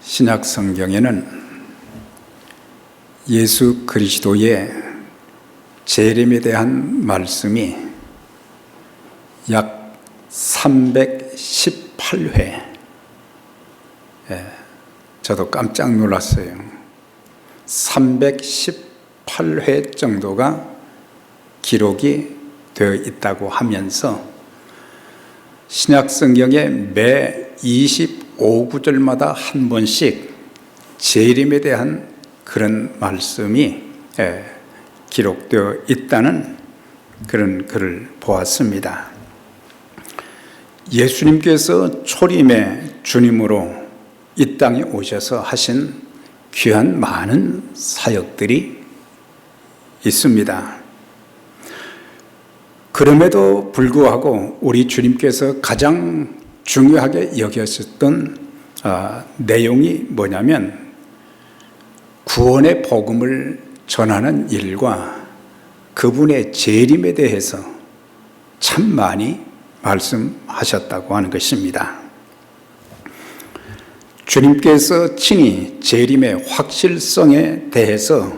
신약 성경에는 예수 그리스도의 재림에 대한 말씀이 약 318회, 저도 깜짝 놀랐어요. 318회 정도가 기록이 되어 있다고 하면서 신약 성경의 매 25구절마다 한 번씩 재림에 대한 그런 말씀이 기록되어 있다는 그런 글을 보았습니다. 예수님께서 초림의 주님으로 이 땅에 오셔서 하신 귀한 많은 사역들이 있습니다. 그럼에도 불구하고 우리 주님께서 가장 중요하게 여겼었던 내용이 뭐냐면 구원의 복음을 전하는 일과 그분의 재림에 대해서 참 많이 말씀하셨다고 하는 것입니다. 주님께서 친히 재림의 확실성에 대해서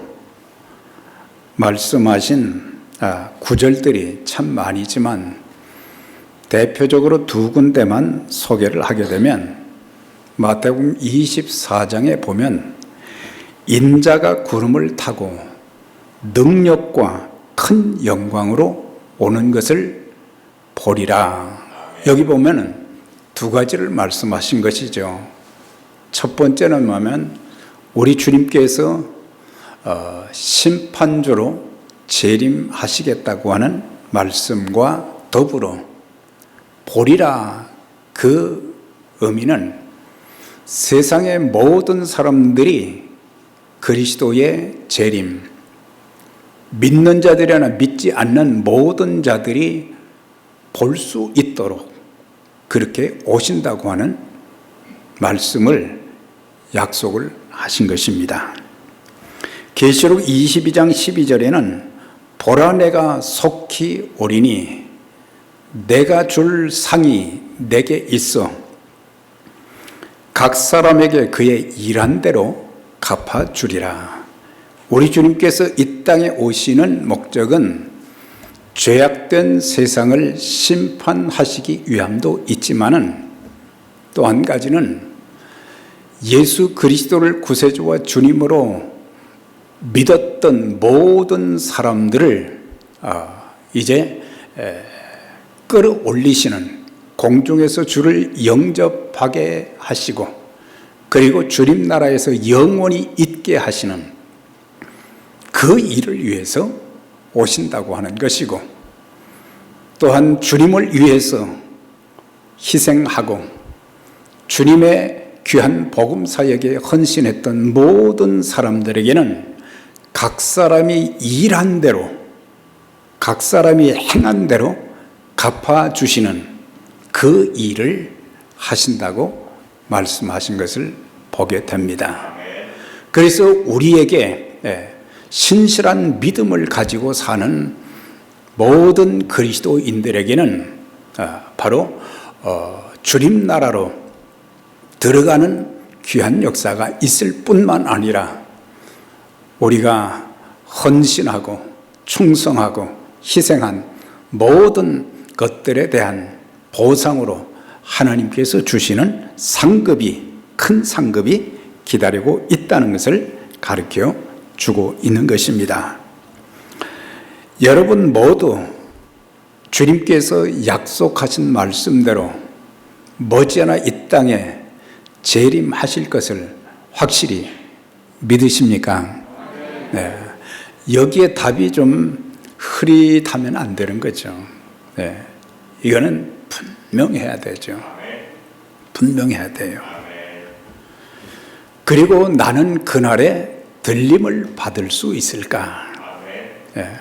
말씀하신 구절들이 참 많이지만 대표적으로 두 군데만 소개를 하게 되면 마태복음 24장에 보면 인자가 구름을 타고 능력과 큰 영광으로 오는 것을 보리라. 여기 보면은 두 가지를 말씀하신 것이죠. 첫 번째는 뭐냐면 우리 주님께서 심판주로 재림하시겠다고 하는 말씀과 더불어 보리라, 그 의미는 세상의 모든 사람들이 그리스도의 재림, 믿는 자들이나 믿지 않는 모든 자들이 볼 수 있도록 그렇게 오신다고 하는 말씀을 약속을 하신 것입니다. 계시록 22장 12절에는 보라 내가 속히 오리니 내가 줄 상이 내게 있어 각 사람에게 그의 일한 대로 갚아주리라. 우리 주님께서 이 땅에 오시는 목적은 죄악된 세상을 심판하시기 위함도 있지만은 또 한 가지는 예수 그리스도를 구세주와 주님으로 믿었던 모든 사람들을 이제 끌어올리시는, 공중에서 주를 영접하게 하시고 그리고 주님 나라에서 영원히 있게 하시는 그 일을 위해서 오신다고 하는 것이고, 또한 주님을 위해서 희생하고 주님의 귀한 복음 사역에 헌신했던 모든 사람들에게는 각 사람이 일한 대로, 각 사람이 행한 대로 갚아주시는 그 일을 하신다고 말씀하신 것을 보게 됩니다. 그래서 우리에게 신실한 믿음을 가지고 사는 모든 그리스도인들에게는 바로 주님 나라로 들어가는 귀한 역사가 있을 뿐만 아니라 우리가 헌신하고 충성하고 희생한 모든 것들에 대한 보상으로 하나님께서 주시는 상급이, 큰 상급이 기다리고 있다는 것을 가르쳐 주고 있는 것입니다. 여러분 모두 주님께서 약속하신 말씀대로 머지않아 이 땅에 재림하실 것을 확실히 믿으십니까? 네. 여기에 답이 좀 흐릿하면 안 되는 거죠. 네. 이거는 분명해야 되죠. 분명해야 돼요. 그리고 나는 그날에 들림을 받을 수 있을까? 네.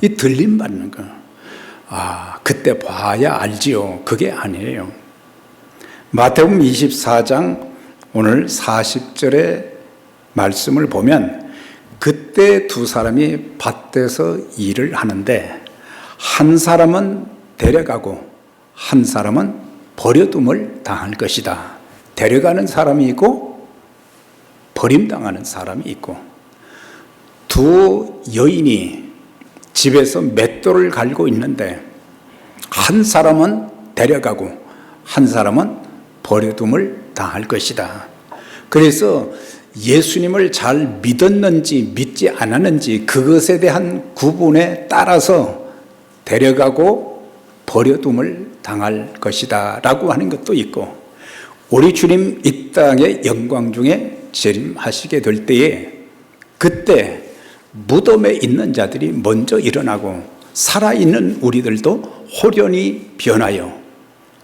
이 들림 받는 거, 그때 봐야 알지요. 그게 아니에요. 마태복음 24장 오늘 40절의 말씀을 보면 그때 두 사람이 밭에서 일을 하는데 한 사람은 데려가고 한 사람은 버려둠을 당할 것이다. 데려가는 사람이 있고 버림당하는 사람이 있고, 두 여인이 집에서 맷돌을 갈고 있는데 한 사람은 데려가고 한 사람은 버려둠을 당할 것이다. 그래서 예수님을 잘 믿었는지 믿지 않았는지 그것에 대한 구분에 따라서 데려가고 버려둠을 당할 것이다 라고 하는 것도 있고, 우리 주님 이 땅의 영광 중에 재림하시게 될 때에 그때 무덤에 있는 자들이 먼저 일어나고 살아있는 우리들도 홀연히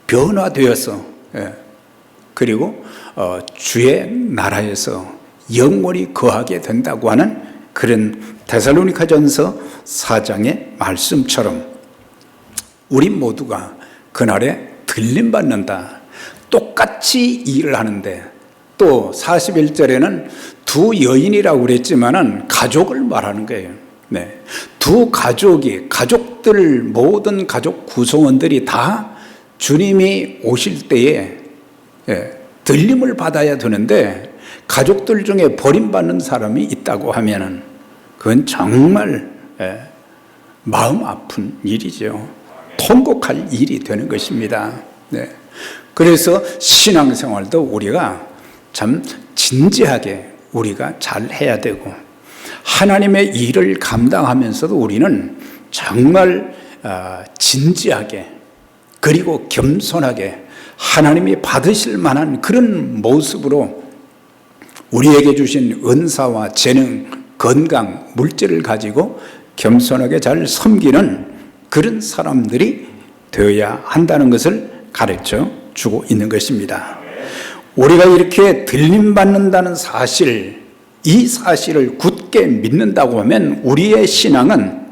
변화되어서 그리고 주의 나라에서 영원히 거하게 된다고 하는 그런 데살로니가전서 4장의 말씀처럼 우리 모두가 그날에 들림받는다. 똑같이 일을 하는데, 또 41절에는 두 여인이라고 그랬지만은 가족을 말하는 거예요. 네. 두 가족들, 모든 가족 구성원들이 다 주님이 오실 때에 들림을 받아야 되는데, 가족들 중에 버림받는 사람이 있다고 하면은 그건 정말 마음 아픈 일이죠. 통곡할 일이 되는 것입니다. 네. 그래서 신앙생활도 우리가 참 진지하게 우리가 잘 해야 되고, 하나님의 일을 감당하면서도 우리는 정말 진지하게 그리고 겸손하게 하나님이 받으실 만한 그런 모습으로 우리에게 주신 은사와 재능, 건강, 물질을 가지고 겸손하게 잘 섬기는 그런 사람들이 되어야 한다는 것을 가르쳐 주고 있는 것입니다. 우리가 이렇게 들림받는다는 사실, 이 사실을 굳게 믿는다고 하면 우리의 신앙은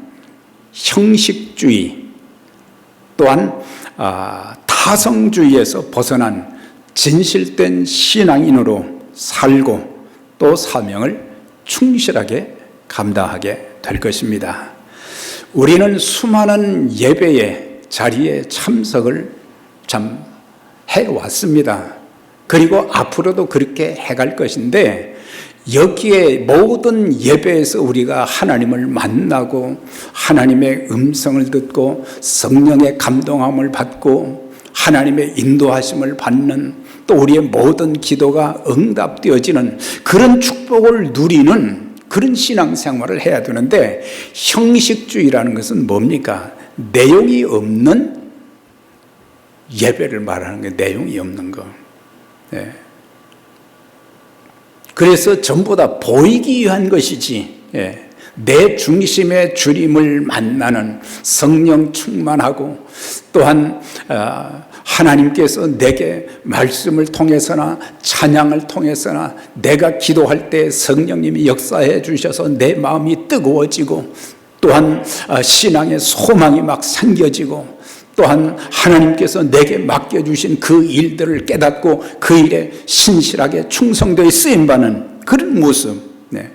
형식주의 또한 타성주의에서 벗어난 진실된 신앙인으로 살고 또 사명을 충실하게 감당하게 될 것입니다. 우리는 수많은 예배의 자리에 참석을 참 해왔습니다. 그리고 앞으로도 그렇게 해갈 것인데, 여기에 모든 예배에서 우리가 하나님을 만나고 하나님의 음성을 듣고 성령의 감동함을 받고 하나님의 인도하심을 받는, 또 우리의 모든 기도가 응답되어지는 그런 축복을 누리는 그런 신앙생활을 해야 되는데, 형식주의라는 것은 뭡니까? 내용이 없는 예배를 말하는 게, 내용이 없는 거. 네. 그래서 전부 다 보이기 위한 것이지, 내 중심의 주님을 만나는, 성령 충만하고 또한 하나님께서 내게 말씀을 통해서나 찬양을 통해서나 내가 기도할 때 성령님이 역사해 주셔서 내 마음이 뜨거워지고, 또한 신앙의 소망이 막 생겨지고, 또한 하나님께서 내게 맡겨주신 그 일들을 깨닫고 그 일에 신실하게 충성되어 쓰임받는 그런 모습. 네.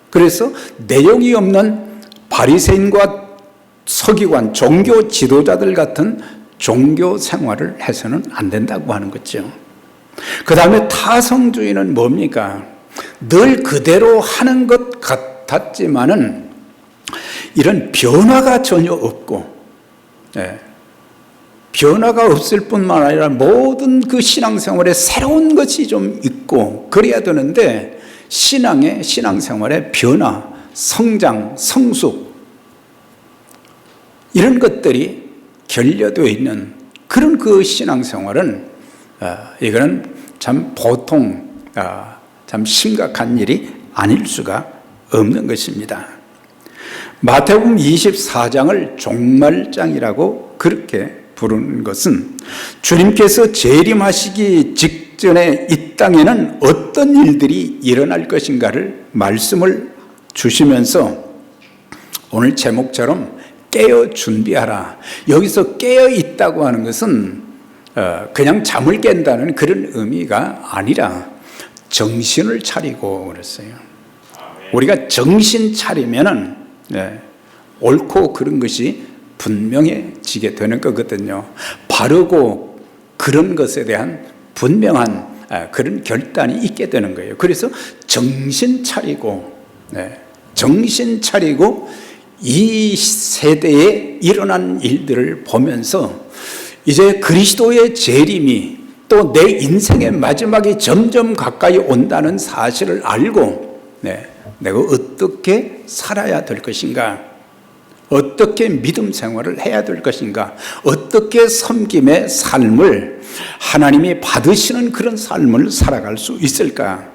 그래서 내용이 없는 바리새인과 서기관, 종교 지도자들 같은 종교 생활을 해서는 안 된다고 하는 거죠. 그 다음에 타성주의는 뭡니까? 늘 그대로 하는 것 같았지만은 이런 변화가 전혀 없고, 변화가 없을 뿐만 아니라 모든 그 신앙생활에 새로운 것이 좀 있고 그래야 되는데, 신앙생활의 변화, 성장, 성숙, 이런 것들이 결여되어 있는 그런 그 신앙생활은 이거는 참 보통 참 심각한 일이 아닐 수가 없는 것입니다. 마태복음 24장을 종말장이라고 그렇게 부르는 것은 주님께서 재림하시기 직전에 이 땅에는 어떤 일들이 일어날 것인가를 말씀을 주시면서 오늘 제목처럼 깨어 준비하라. 여기서 깨어 있다고 하는 것은 그냥 잠을 깬다는 그런 의미가 아니라 정신을 차리고 그랬어요. 우리가 정신 차리면은 옳고 그른 것이 분명해지게 되는 거거든요. 바르고 그런 것에 대한 분명한 그런 결단이 있게 되는 거예요. 그래서 정신 차리고 정신 차리고 이 세대에 일어난 일들을 보면서 이제 그리스도의 재림이 또 내 인생의 마지막이 점점 가까이 온다는 사실을 알고 내가 어떻게 살아야 될 것인가, 어떻게 믿음 생활을 해야 될 것인가, 어떻게 섬김의 삶을 하나님이 받으시는 그런 삶을 살아갈 수 있을까,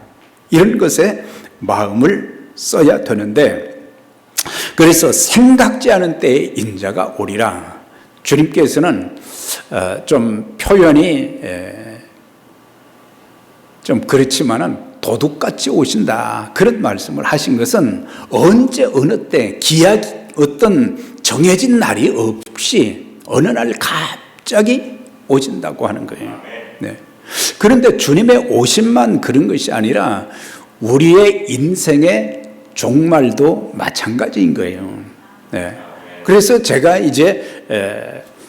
이런 것에 마음을 써야 되는데, 그래서 생각지 않은 때에 인자가 오리라. 주님께서는 좀 표현이 좀 그렇지만은 도둑같이 오신다, 그런 말씀을 하신 것은 언제 어느 때 어떤 정해진 날이 없이 어느 날 갑자기 오신다고 하는 거예요. 그런데 주님의 오심만 그런 것이 아니라 우리의 인생의 종말도 마찬가지인 거예요. 그래서 제가 이제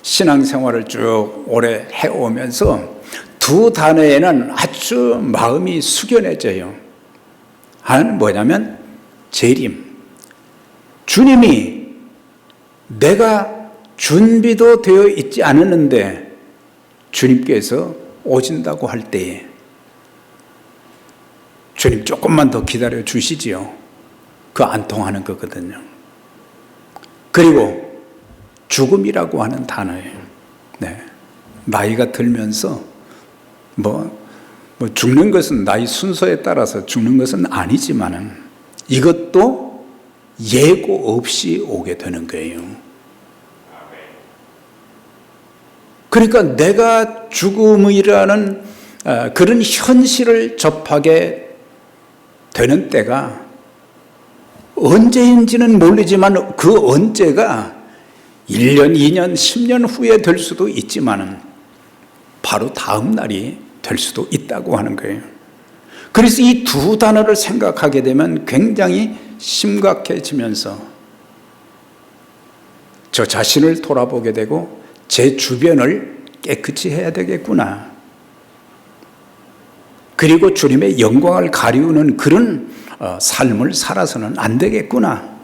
신앙생활을 쭉 오래 해오면서 두 단어에는 아주 마음이 숙연해져요. 하나는 뭐냐면 재림. 주님이 내가 준비도 되어 있지 않았는데 주님께서 오신다고 할 때에 주님 조금만 더 기다려 주시지요. 그거 안 통하는 거거든요. 그리고 죽음이라고 하는 단어예요. 나이가 들면서 뭐 죽는 것은 나이 순서에 따라서 죽는 것은 아니지만은 이것도 예고 없이 오게 되는 거예요. 그러니까 내가 죽음이라는 그런 현실을 접하게 되는 때가 언제인지는 모르지만 그 언제가 1년, 2년, 10년 후에 될 수도 있지만은 바로 다음 날이 될 수도 있다고 하는 거예요. 그래서 이 두 단어를 생각하게 되면 굉장히 심각해지면서 저 자신을 돌아보게 되고 제 주변을 깨끗이 해야 되겠구나. 그리고 주님의 영광을 가리우는 그런 삶을 살아서는 안 되겠구나.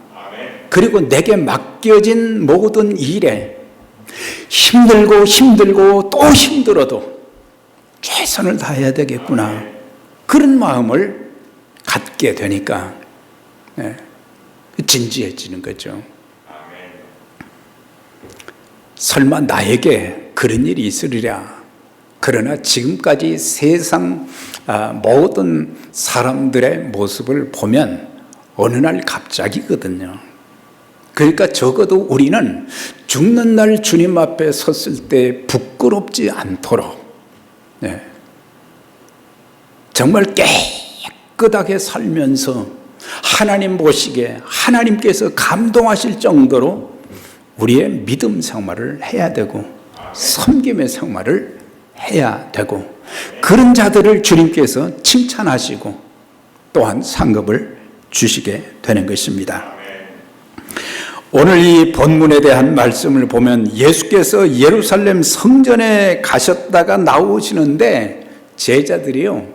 그리고 내게 맡겨진 모든 일에 힘들고 또 힘들어도 최선을 다해야 되겠구나. 그런 마음을 갖게 되니까 진지해지는 거죠. 설마 나에게 그런 일이 있으리라. 그러나 지금까지 세상 모든 사람들의 모습을 보면 어느 날 갑자기거든요. 그러니까 적어도 우리는 죽는 날 주님 앞에 섰을 때 부끄럽지 않도록 정말 깨끗하게 살면서 하나님 보시기에 하나님께서 감동하실 정도로 우리의 믿음 생활을 해야 되고 섬김의 생활을 해야 되고, 그런 자들을 주님께서 칭찬하시고 또한 상급을 주시게 되는 것입니다. 오늘 이 본문에 대한 말씀을 보면 예수께서 예루살렘 성전에 가셨다가 나오시는데 제자들이요,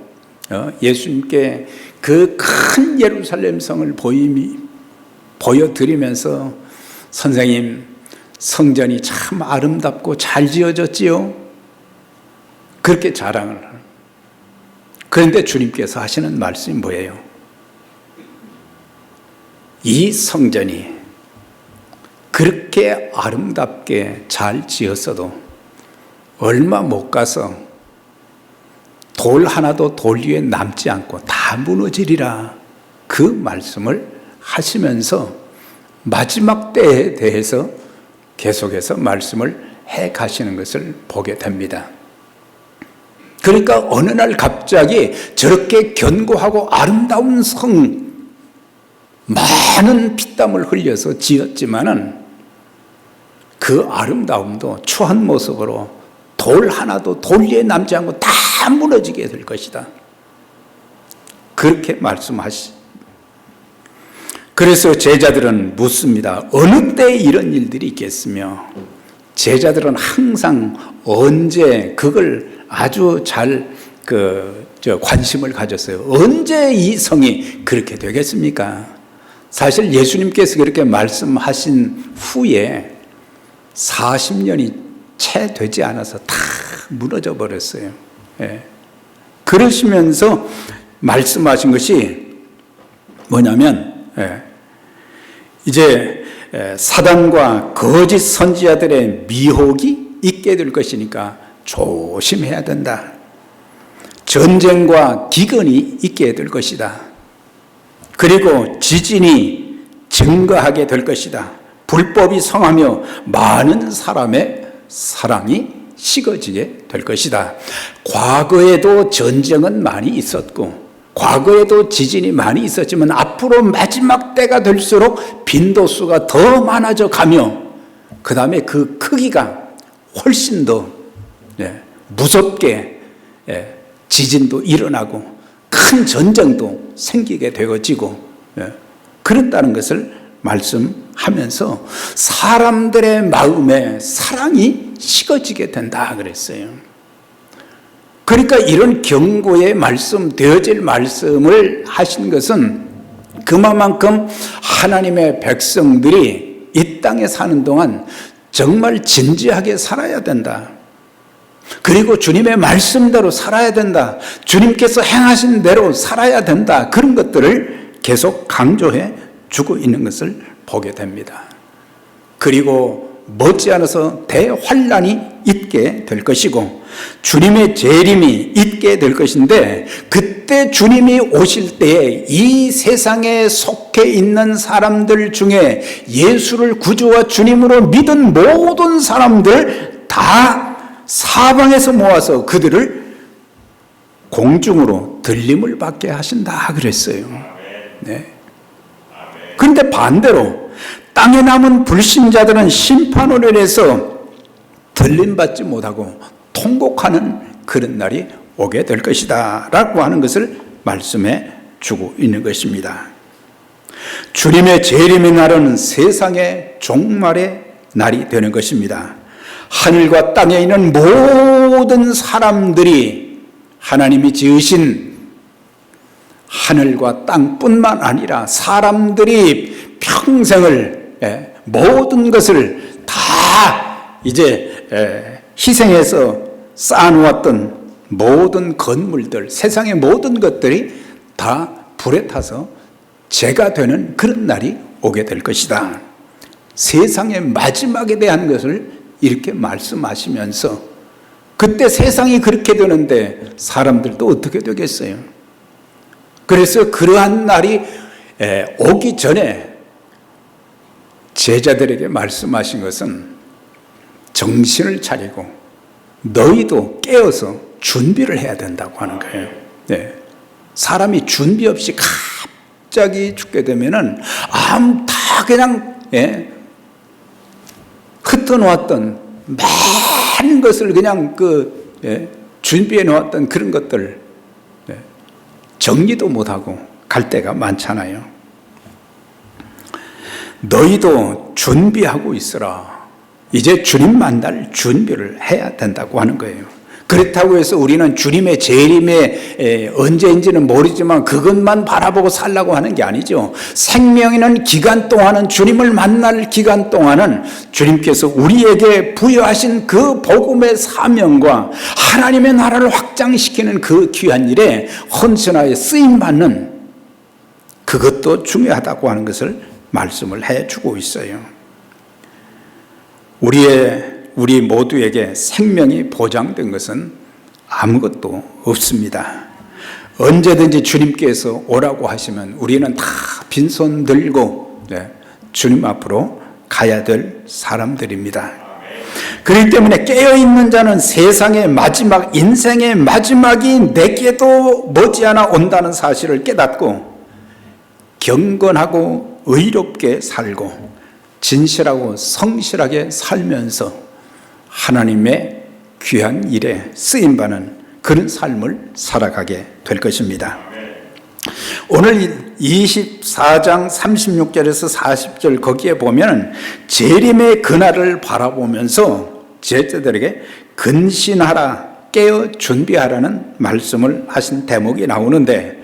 예수님께 그 큰 예루살렘 성을 보여드리면서 선생님, 성전이 참 아름답고 잘 지어졌지요? 그렇게 자랑을 하는. 그런데 주님께서 하시는 말씀이 뭐예요? 이 성전이 그렇게 아름답게 잘 지었어도 얼마 못 가서 돌 하나도 돌 위에 남지 않고 다 무너지리라. 그 말씀을 하시면서 마지막 때에 대해서 계속해서 말씀을 해 가시는 것을 보게 됩니다. 그러니까 어느 날 갑자기 저렇게 견고하고 아름다운 성, 많은 피땀을 흘려서 지었지만은 그 아름다움도 추한 모습으로 돌 하나도 돌 위에 남지 않고 다 무너지게 될 것이다. 그렇게 말씀하시. 그래서 제자들은 묻습니다. 어느 때 이런 일들이 있겠으며? 제자들은 항상 언제 그걸 아주 잘 관심을 가졌어요. 언제 이 성이 그렇게 되겠습니까? 사실 예수님께서 그렇게 말씀하신 후에 40년이 채 되지 않아서 다 무너져 버렸어요. 예. 그러시면서 말씀하신 것이 뭐냐면, 이제 사단과 거짓 선지자들의 미혹이 있게 될 것이니까 조심해야 된다. 전쟁과 기근이 있게 될 것이다. 그리고 지진이 증가하게 될 것이다. 불법이 성하며 많은 사람의 사랑이 식어지게 될 것이다. 과거에도 전쟁은 많이 있었고 과거에도 지진이 많이 있었지만 앞으로 마지막 때가 될수록 빈도수가 더 많아져 가며 그 다음에 그 크기가 훨씬 더 무섭게 지진도 일어나고 큰 전쟁도 생기게 되어지고 그렇다는 것을 말씀하면서 사람들의 마음에 사랑이 식어지게 된다 그랬어요. 그러니까 이런 경고의 말씀, 되어질 말씀을 하신 것은 그만큼 하나님의 백성들이 이 땅에 사는 동안 정말 진지하게 살아야 된다. 그리고 주님의 말씀대로 살아야 된다. 주님께서 행하신 대로 살아야 된다. 그런 것들을 계속 강조해 주고 있는 것을 보게 됩니다. 그리고 머지않아서 대환란이 있게 될 것이고 주님의 재림이 있게 될 것인데 그때 주님이 오실 때에 이 세상에 속해 있는 사람들 중에 예수를 구주와 주님으로 믿은 모든 사람들 다 사방에서 모아서 그들을 공중으로 들림을 받게 하신다 그랬어요. 네. 그런데 반대로 땅에 남은 불신자들은 심판으로 인해서 들림받지 못하고 통곡하는 그런 날이 오게 될 것이다 라고 하는 것을 말씀해 주고 있는 것입니다. 주님의 재림의 날은 세상의 종말의 날이 되는 것입니다. 하늘과 땅에 있는 모든 사람들이 하나님이 지으신 하늘과 땅뿐만 아니라 사람들이 평생을 모든 것을 다 이제 희생해서 쌓아놓았던 모든 건물들, 세상의 모든 것들이 다 불에 타서 재가 되는 그런 날이 오게 될 것이다. 세상의 마지막에 대한 것을 이렇게 말씀하시면서 그때 세상이 그렇게 되는데 사람들도 어떻게 되겠어요? 그래서 그러한 날이 오기 전에 제자들에게 말씀하신 것은 정신을 차리고 너희도 깨어서 준비를 해야 된다고 하는 거예요. 네. 사람이 준비 없이 갑자기 죽게 되면은 다 그냥 흩어놓았던 많은 것을 그냥 준비해 놓았던 그런 것들 정리도 못하고 갈 때가 많잖아요. 너희도 준비하고 있으라. 이제 주님 만날 준비를 해야 된다고 하는 거예요. 그렇다고 해서 우리는 주님의 재림에 언제인지는 모르지만 그것만 바라보고 살라고 하는 게 아니죠. 생명이는 기간 동안은 주님을 만날 기간 동안은 주님께서 우리에게 부여하신 그 복음의 사명과 하나님의 나라를 확장시키는 그 귀한 일에 헌신하여 쓰임받는 그것도 중요하다고 하는 것을 말씀을 해주고 있어요. 우리 모두에게 생명이 보장된 것은 아무것도 없습니다. 언제든지 주님께서 오라고 하시면 우리는 다 빈손 들고 주님 앞으로 가야 될 사람들입니다. 그렇기 때문에 깨어있는 자는 세상의 마지막, 인생의 마지막이 내게도 머지않아 온다는 사실을 깨닫고 경건하고 의롭게 살고 진실하고 성실하게 살면서 하나님의 귀한 일에 쓰임받는 그런 삶을 살아가게 될 것입니다. 오늘 24장 36절에서 40절 거기에 보면 재림의 그날을 바라보면서 제자들에게 근신하라 깨어 준비하라는 말씀을 하신 대목이 나오는데,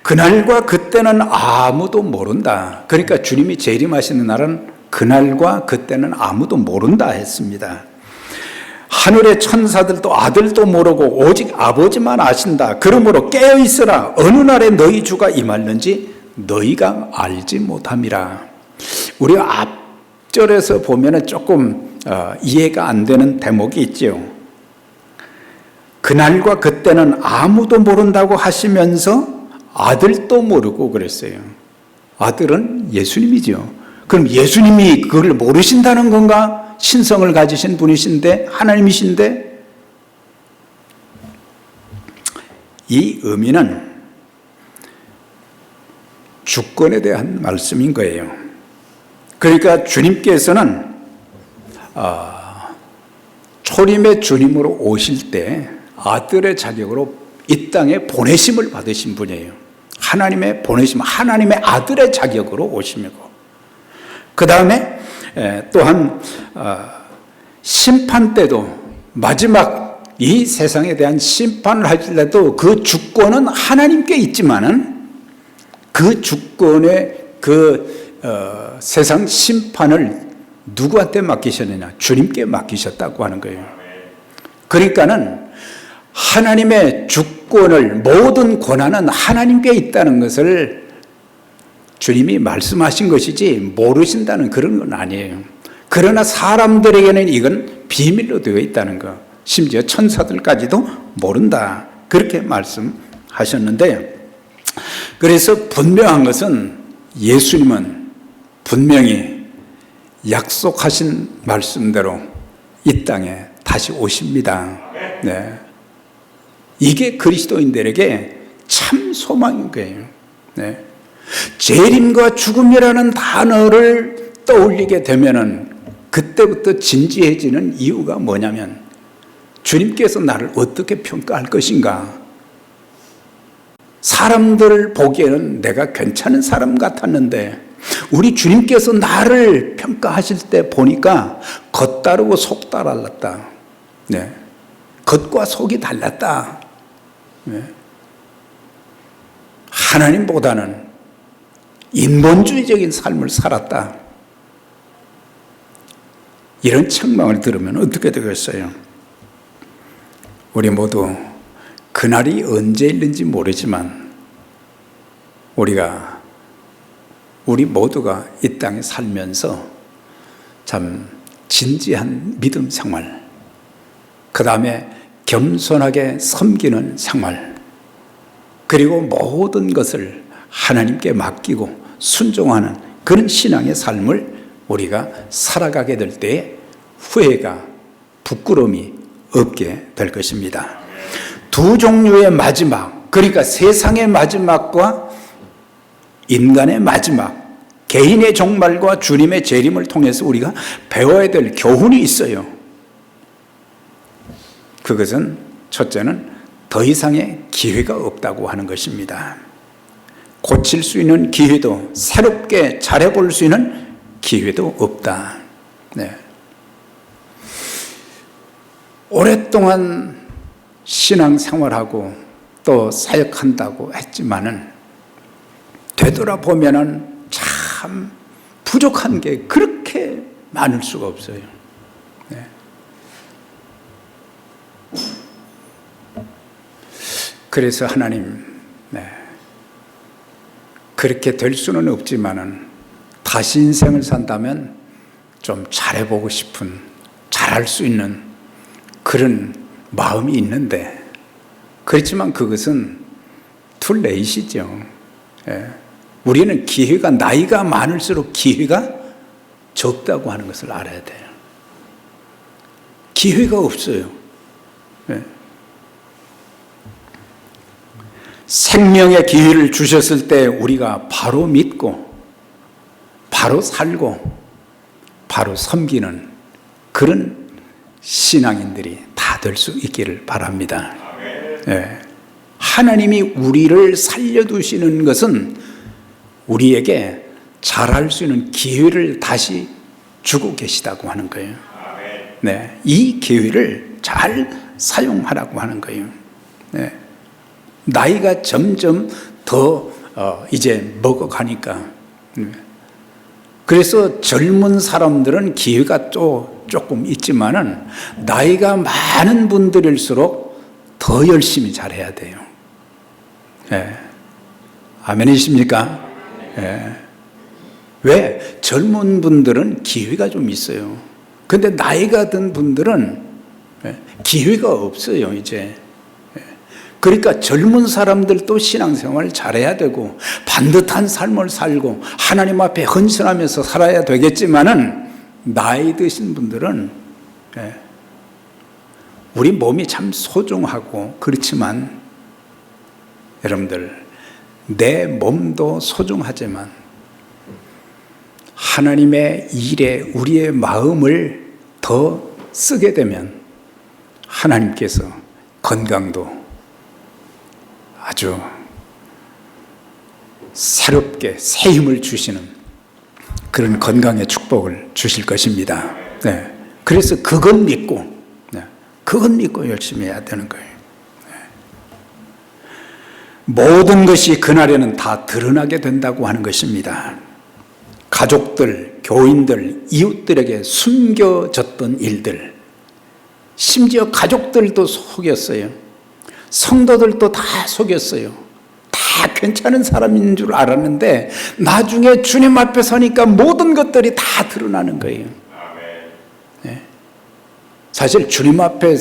그날과 그때는 아무도 모른다. 그러니까 주님이 재림하시는 날은 그날과 그때는 아무도 모른다 했습니다. 하늘의 천사들도 아들도 모르고 오직 아버지만 아신다. 그러므로 깨어있으라. 어느 날에 너희 주가 임할는지 너희가 알지 못함이라. 우리가 앞절에서 보면 조금 이해가 안 되는 대목이 있죠. 그날과 그때는 아무도 모른다고 하시면서 아들도 모르고 그랬어요. 아들은 예수님이죠. 그럼 예수님이 그걸 모르신다는 건가? 신성을 가지신 분이신데, 하나님이신데, 이 의미는 주권에 대한 말씀인 거예요. 그러니까 주님께서는 초림의 주님으로 오실 때 아들의 자격으로 이 땅에 보내심을 받으신 분이에요. 하나님의 보내심, 하나님의 아들의 자격으로 오심이고, 그 다음에 또한 심판 때도, 마지막 이 세상에 대한 심판을 하실 때도 그 주권은 하나님께 있지만은 그 주권의 세상 심판을 누구한테 맡기셨느냐? 주님께 맡기셨다고 하는 거예요. 그러니까는 하나님의 주권을, 모든 권한은 하나님께 있다는 것을 주님이 말씀하신 것이지 모르신다는 그런 건 아니에요. 그러나 사람들에게는 이건 비밀로 되어 있다는 것, 심지어 천사들까지도 모른다, 그렇게 말씀하셨는데, 그래서 분명한 것은 예수님은 분명히 약속하신 말씀대로 이 땅에 다시 오십니다. 네. 이게 그리스도인들에게 참 소망인 거예요. 네. 재림과 죽음이라는 단어를 떠올리게 되면은 그때부터 진지해지는 이유가 뭐냐면, 주님께서 나를 어떻게 평가할 것인가? 사람들 보기에는 내가 괜찮은 사람 같았는데 우리 주님께서 나를 평가하실 때 보니까 겉 다르고 속 달랐다. 네. 겉과 속이 달랐다. 네. 하나님보다는 인본주의적인 삶을 살았다. 이런 책망을 들으면 어떻게 되겠어요? 우리 모두 그날이 언제 있는지 모르지만 우리 모두가 이 땅에 살면서 참 진지한 믿음 생활, 그 다음에 겸손하게 섬기는 생활, 그리고 모든 것을 하나님께 맡기고 순종하는 그런 신앙의 삶을 우리가 살아가게 될 때에 후회가, 부끄러움이 없게 될 것입니다. 두 종류의 마지막, 그러니까 세상의 마지막과 인간의 마지막, 개인의 종말과 주님의 재림을 통해서 우리가 배워야 될 교훈이 있어요. 그것은 첫째는 더 이상의 기회가 없다고 하는 것입니다. 고칠 수 있는 기회도, 새롭게 잘해볼 수 있는 기회도 없다. 네. 오랫동안 신앙생활하고 또 사역한다고 했지만은 되돌아보면은 참 부족한 게 그렇게 많을 수가 없어요. 네. 그래서 하나님, 네, 그렇게 될 수는 없지만은 다시 인생을 산다면 좀 잘해보고 싶은, 잘할 수 있는 그런 마음이 있는데, 그렇지만 그것은 툴레이시죠. 예. 우리는 기회가, 나이가 많을수록 기회가 적다고 하는 것을 알아야 돼요. 기회가 없어요. 예. 생명의 기회를 주셨을 때 우리가 바로 믿고 바로 살고 바로 섬기는 그런 신앙인들이 다 될 수 있기를 바랍니다. 예. 하나님이 우리를 살려두시는 것은 우리에게 잘할 수 있는 기회를 다시 주고 계시다고 하는 거예요. 네. 이 기회를 잘 사용하라고 하는 거예요. 네. 나이가 점점 더 이제 먹어가니까. 그래서 젊은 사람들은 기회가 또 조금 있지만은 나이가 많은 분들일수록 더 열심히 잘해야 돼요. 네. 아멘이십니까? 네. 왜? 젊은 분들은 기회가 좀 있어요. 근데 나이가 든 분들은 기회가 없어요, 이제. 그러니까 젊은 사람들도 신앙생활을 잘해야 되고 반듯한 삶을 살고 하나님 앞에 헌신하면서 살아야 되겠지만은 나이 드신 분들은 우리 몸이 참 소중하고 그렇지만 여러분들 내 몸도 소중하지만 하나님의 일에 우리의 마음을 더 쓰게 되면 하나님께서 건강도 아주 새롭게 새 힘을 주시는 그런 건강의 축복을 주실 것입니다. 네. 그래서 그건 믿고 열심히 해야 되는 거예요. 네. 모든 것이 그날에는 다 드러나게 된다고 하는 것입니다. 가족들, 교인들, 이웃들에게 숨겨졌던 일들, 심지어 가족들도 속였어요. 성도들도 다 속였어요. 다 괜찮은 사람인 줄 알았는데 나중에 주님 앞에 서니까 모든 것들이 다 드러나는 거예요. 네. 사실 주님 앞에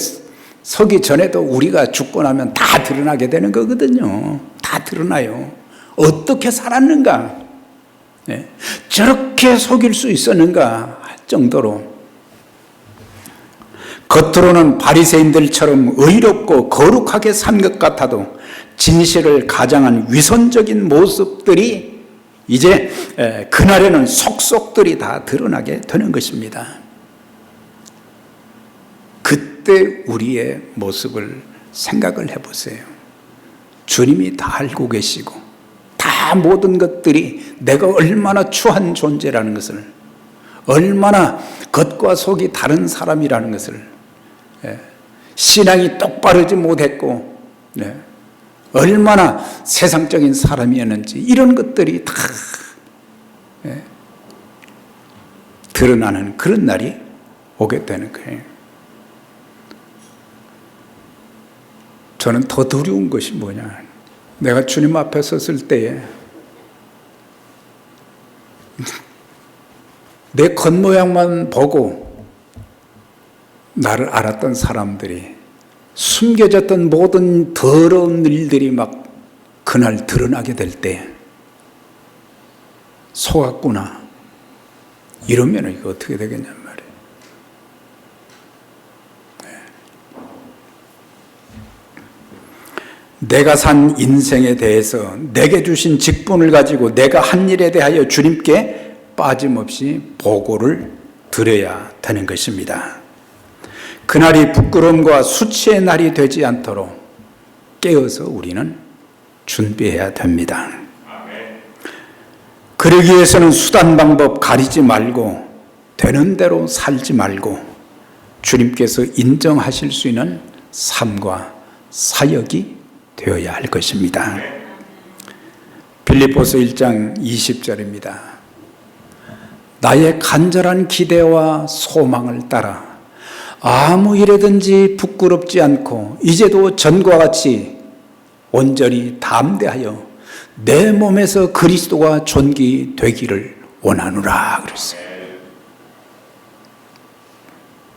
서기 전에도 우리가 죽고 나면 다 드러나게 되는 거거든요. 다 드러나요. 어떻게 살았는가? 네. 저렇게 속일 수 있었는가 할 정도로 겉으로는 바리새인들처럼 의롭고 거룩하게 산 것 같아도 진실을 가장한 위선적인 모습들이 이제 그날에는 속속들이 다 드러나게 되는 것입니다. 그때 우리의 모습을 생각을 해보세요. 주님이 다 알고 계시고 다 모든 것들이 내가 얼마나 추한 존재라는 것을, 얼마나 겉과 속이 다른 사람이라는 것을, 신앙이 똑바르지 못했고 얼마나 세상적인 사람이었는지 이런 것들이 다 드러나는 그런 날이 오게 되는 거예요. 저는 더 두려운 것이 뭐냐, 내가 주님 앞에 섰을 때에 내 겉모양만 보고 나를 알았던 사람들이 숨겨졌던 모든 더러운 일들이 막 그날 드러나게 될 때 속았구나 이러면 이거 어떻게 되겠냔 말이에요. 내가 산 인생에 대해서 내게 주신 직분을 가지고 내가 한 일에 대하여 주님께 빠짐없이 보고를 드려야 되는 것입니다. 그날이 부끄러움과 수치의 날이 되지 않도록 깨어서 우리는 준비해야 됩니다. 그러기 위해서는 수단 방법 가리지 말고 되는 대로 살지 말고 주님께서 인정하실 수 있는 삶과 사역이 되어야 할 것입니다. 빌립보서 1장 20절입니다. 나의 간절한 기대와 소망을 따라 아무 일에든지 부끄럽지 않고 이제도 전과 같이 온전히 담대하여 내 몸에서 그리스도가 존귀되기를 원하노라 그랬어요.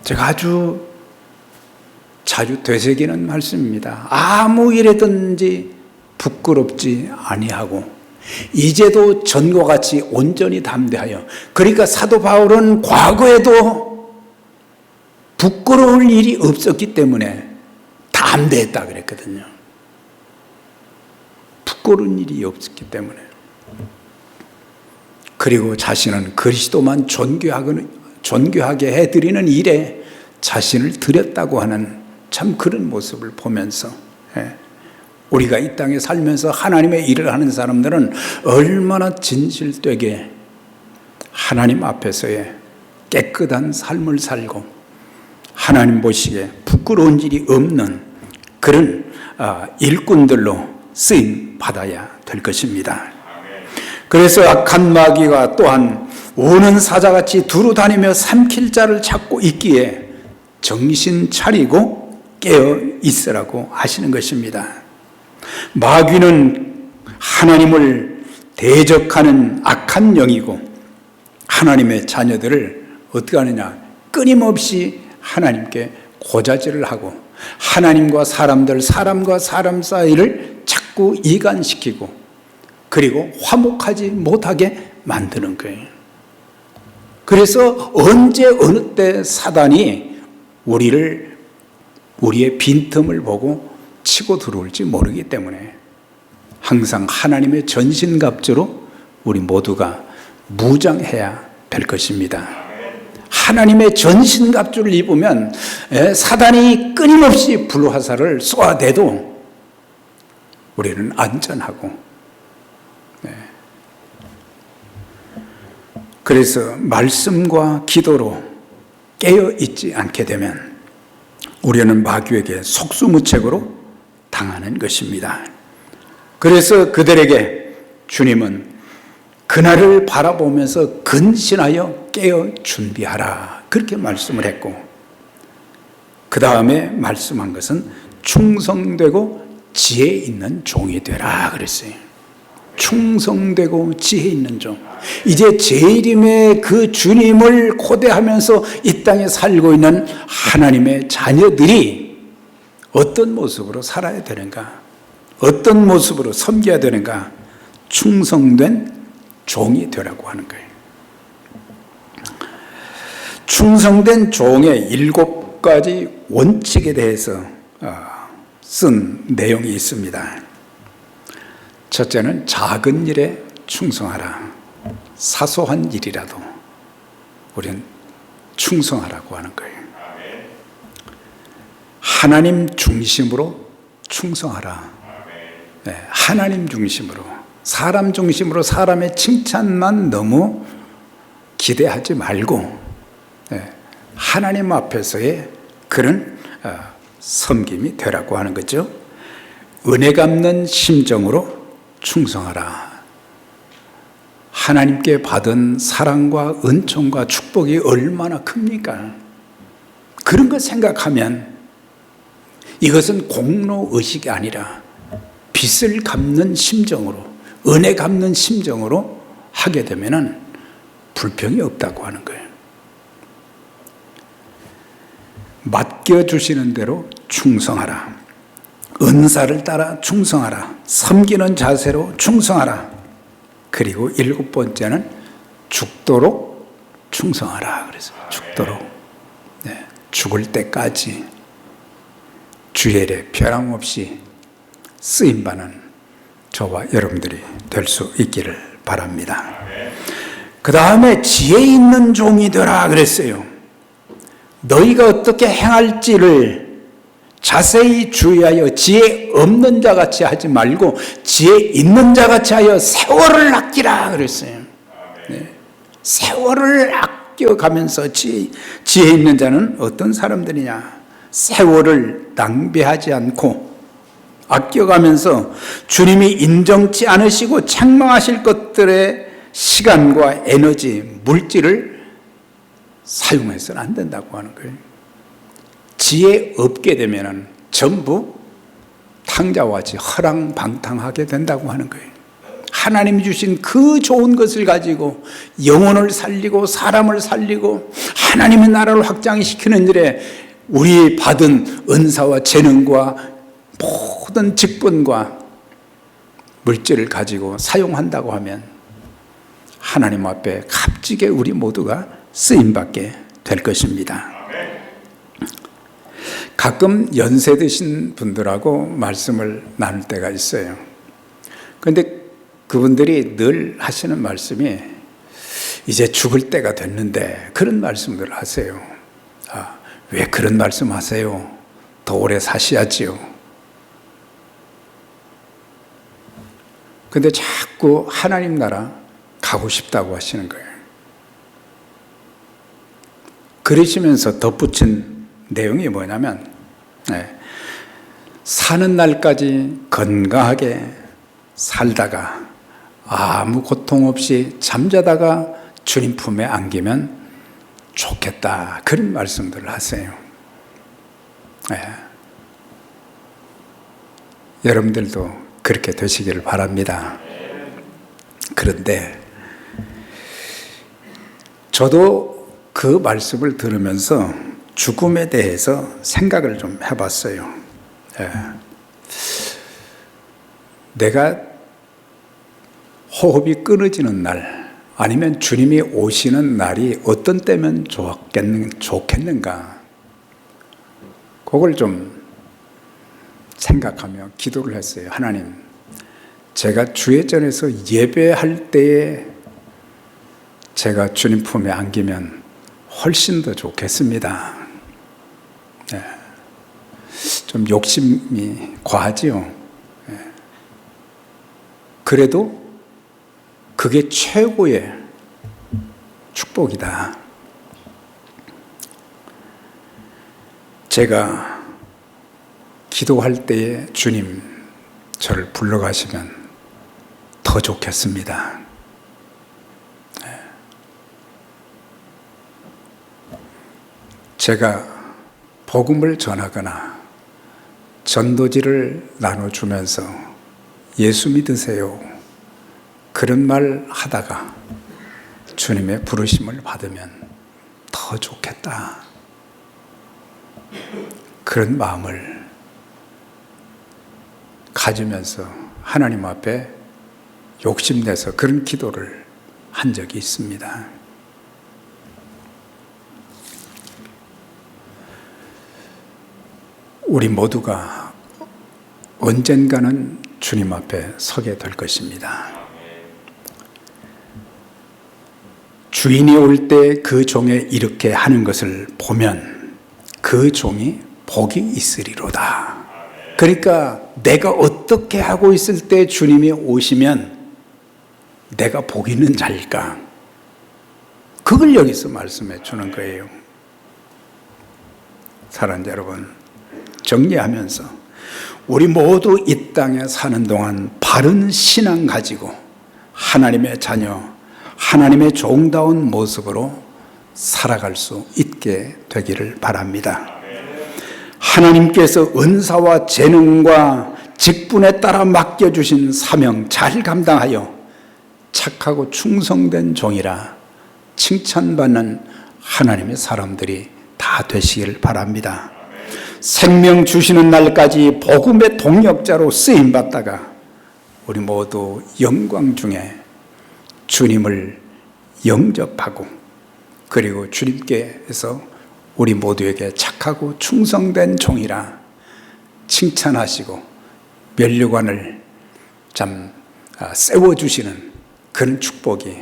제가 아주 자주 되새기는 말씀입니다. 아무 일에든지 부끄럽지 아니하고 이제도 전과 같이 온전히 담대하여. 그러니까 사도 바울은 과거에도 부끄러울 일이 없었기 때문에 담대했다 그랬거든요. 부끄러운 일이 없었기 때문에. 그리고 자신은 그리스도만 존귀하게 해드리는 일에 자신을 드렸다고 하는 참 그런 모습을 보면서 우리가 이 땅에 살면서 하나님의 일을 하는 사람들은 얼마나 진실되게 하나님 앞에서의 깨끗한 삶을 살고 하나님 보시기에 부끄러운 일이 없는 그런 일꾼들로 쓰임 받아야 될 것입니다. 그래서 악한 마귀가 또한 우는 사자같이 두루 다니며 삼킬 자를 찾고 있기에 정신 차리고 깨어 있으라고 하시는 것입니다. 마귀는 하나님을 대적하는 악한 영이고 하나님의 자녀들을 어떻게 하느냐, 끊임없이 하나님께 고자질을 하고 하나님과 사람들, 사람과 사람 사이를 자꾸 이간시키고 그리고 화목하지 못하게 만드는 거예요. 그래서 언제 어느 때 사단이 우리의 빈틈을 보고 치고 들어올지 모르기 때문에 항상 하나님의 전신갑주로 우리 모두가 무장해야 될 것입니다. 하나님의 전신갑주를 입으면 사단이 끊임없이 불화살을 쏘아대도 우리는 안전하고, 그래서 말씀과 기도로 깨어 있지 않게 되면 우리는 마귀에게 속수무책으로 당하는 것입니다. 그래서 그들에게 주님은 그날을 바라보면서 근신하여 깨어 준비하라, 그렇게 말씀을 했고, 그 다음에 말씀한 것은 충성되고 지혜 있는 종이 되라 그랬어요. 충성되고 지혜 있는 종. 이제 재림의 그 주님을 고대하면서 이 땅에 살고 있는 하나님의 자녀들이 어떤 모습으로 살아야 되는가, 어떤 모습으로 섬겨야 되는가, 충성된 종이 되라고 하는 거예요. 충성된 종의 7가지 원칙에 대해서 쓴 내용이 있습니다. 첫째는 작은 일에 충성하라. 사소한 일이라도 우리는 충성하라고 하는 거예요. 하나님 중심으로 충성하라. 네, 하나님 중심으로, 사람 중심으로 사람의 칭찬만 너무 기대하지 말고 하나님 앞에서의 그런 섬김이 되라고 하는 거죠. 은혜 갚는 심정으로 충성하라. 하나님께 받은 사랑과 은총과 축복이 얼마나 큽니까? 그런 것 생각하면 이것은 공로의식이 아니라 빚을 갚는 심정으로, 은혜 갚는 심정으로 하게 되면 불평이 없다고 하는 거예요. 맡겨주시는 대로 충성하라. 은사를 따라 충성하라. 섬기는 자세로 충성하라. 그리고 7번째는 죽도록 충성하라. 그래서 죽도록, 죽을 때까지 주의 일에 변함없이 쓰임받는 저와 여러분들이 될 수 있기를 바랍니다. 그 다음에 지혜 있는 종이 되라 그랬어요. 너희가 어떻게 행할지를 자세히 주의하여 지혜 없는 자같이 하지 말고 지혜 있는 자같이 하여 세월을 아끼라 그랬어요. 세월을 아껴가면서 지혜 있는 자는 어떤 사람들이냐? 세월을 낭비하지 않고 아껴가면서 주님이 인정치 않으시고 책망하실 것들의 시간과 에너지, 물질을 사용해서는 안 된다고 하는 거예요. 지혜 없게 되면 전부 탕자와 같이 허랑방탕하게 된다고 하는 거예요. 하나님이 주신 그 좋은 것을 가지고 영혼을 살리고 사람을 살리고 하나님의 나라를 확장시키는 일에 우리 받은 은사와 재능과 모든 직분과 물질을 가지고 사용한다고 하면 하나님 앞에 값지게 우리 모두가 쓰임받게 될 것입니다. 가끔 연세 드신 분들하고 말씀을 나눌 때가 있어요. 그런데 그분들이 늘 하시는 말씀이 이제 죽을 때가 됐는데 그런 말씀들을 하세요. 왜 그런 말씀 하세요? 더 오래 사셔야지요. 근데 자꾸 하나님 나라 가고 싶다고 하시는 거예요. 그러시면서 덧붙인 내용이 뭐냐면 사는 날까지 건강하게 살다가 아무 고통 없이 잠자다가 주님 품에 안기면 좋겠다, 그런 말씀들을 하세요. 여러분들도 그렇게 되시기를 바랍니다. 그런데 저도 그 말씀을 들으면서 죽음에 대해서 생각을 좀 해봤어요. 내가 호흡이 끊어지는 날, 아니면 주님이 오시는 날이 어떤 때면 좋겠는가, 그걸 좀 생각하며 기도를 했어요. 하나님, 제가 주회전에서 예배할 때에 제가 주님 품에 안기면 훨씬 더 좋겠습니다. 좀 욕심이 과하지요. 그래도 그게 최고의 축복이다. 제가 기도할 때에 주님 저를 불러가시면 더 좋겠습니다. 제가 복음을 전하거나 전도지를 나눠주면서 예수 믿으세요, 그런 말 하다가 주님의 부르심을 받으면 더 좋겠다, 그런 마음을 가지면서 하나님 앞에 욕심내서 그런 기도를 한 적이 있습니다. 우리 모두가 언젠가는 주님 앞에 서게 될 것입니다. 주인이 올 때 그 종에 이렇게 하는 것을 보면 그 종이 복이 있으리로다. 그러니까 내가 어떻게 하고 있을 때 주님이 오시면 내가 복 있는 자일까? 그걸 여기서 말씀해 주는 거예요. 사랑하는 여러분, 정리하면서 우리 모두 이 땅에 사는 동안 바른 신앙 가지고 하나님의 자녀, 하나님의 종다운 모습으로 살아갈 수 있게 되기를 바랍니다. 하나님께서 은사와 재능과 직분에 따라 맡겨주신 사명 잘 감당하여 착하고 충성된 종이라 칭찬받는 하나님의 사람들이 다 되시길 바랍니다. 생명 주시는 날까지 복음의 동역자로 쓰임받다가 우리 모두 영광 중에 주님을 영접하고, 그리고 주님께서 우리 모두에게 착하고 충성된 종이라 칭찬하시고 면류관을 세워주시는 그런 축복이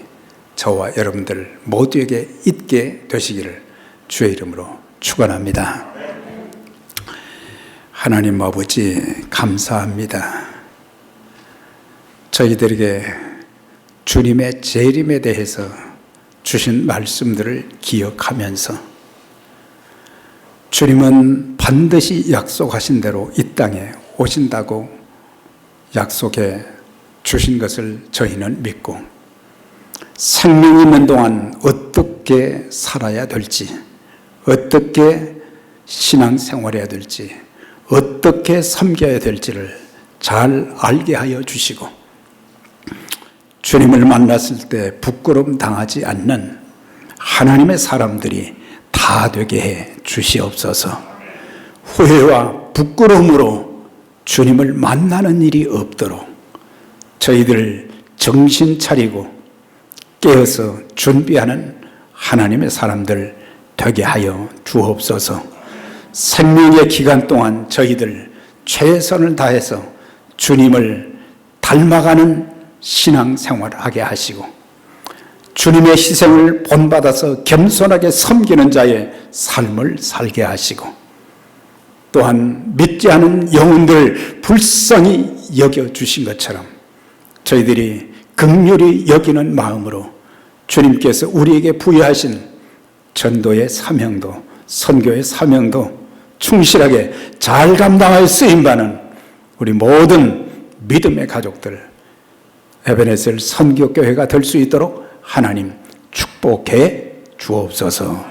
저와 여러분들 모두에게 있게 되시기를 주의 이름으로 축원합니다. 하나님 아버지, 감사합니다. 저희들에게 주님의 재림에 대해서 주신 말씀들을 기억하면서 주님은 반드시 약속하신 대로 이 땅에 오신다고 약속해 주신 것을 저희는 믿고 생명 있는 동안 어떻게 살아야 될지, 어떻게 신앙생활해야 될지, 어떻게 섬겨야 될지를 잘 알게 하여 주시고 주님을 만났을 때 부끄러움 당하지 않는 하나님의 사람들이 다 되게 해 주시옵소서. 후회와 부끄러움으로 주님을 만나는 일이 없도록 저희들 정신 차리고 깨어서 준비하는 하나님의 사람들 되게 하여 주옵소서. 생명의 기간 동안 저희들 최선을 다해서 주님을 닮아가는 신앙생활을 하게 하시고 주님의 희생을 본받아서 겸손하게 섬기는 자의 삶을 살게 하시고 또한 믿지 않은 영혼들 불쌍히 여겨주신 것처럼 저희들이 긍휼히 여기는 마음으로 주님께서 우리에게 부여하신 전도의 사명도 선교의 사명도 충실하게 잘 감당할 쓰임받는 우리 모든 믿음의 가족들, 에베네셀 선교교회가 될 수 있도록 하나님 축복해 주옵소서.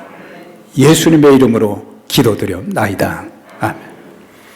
예수님의 이름으로 기도드려옵나이다. 아멘.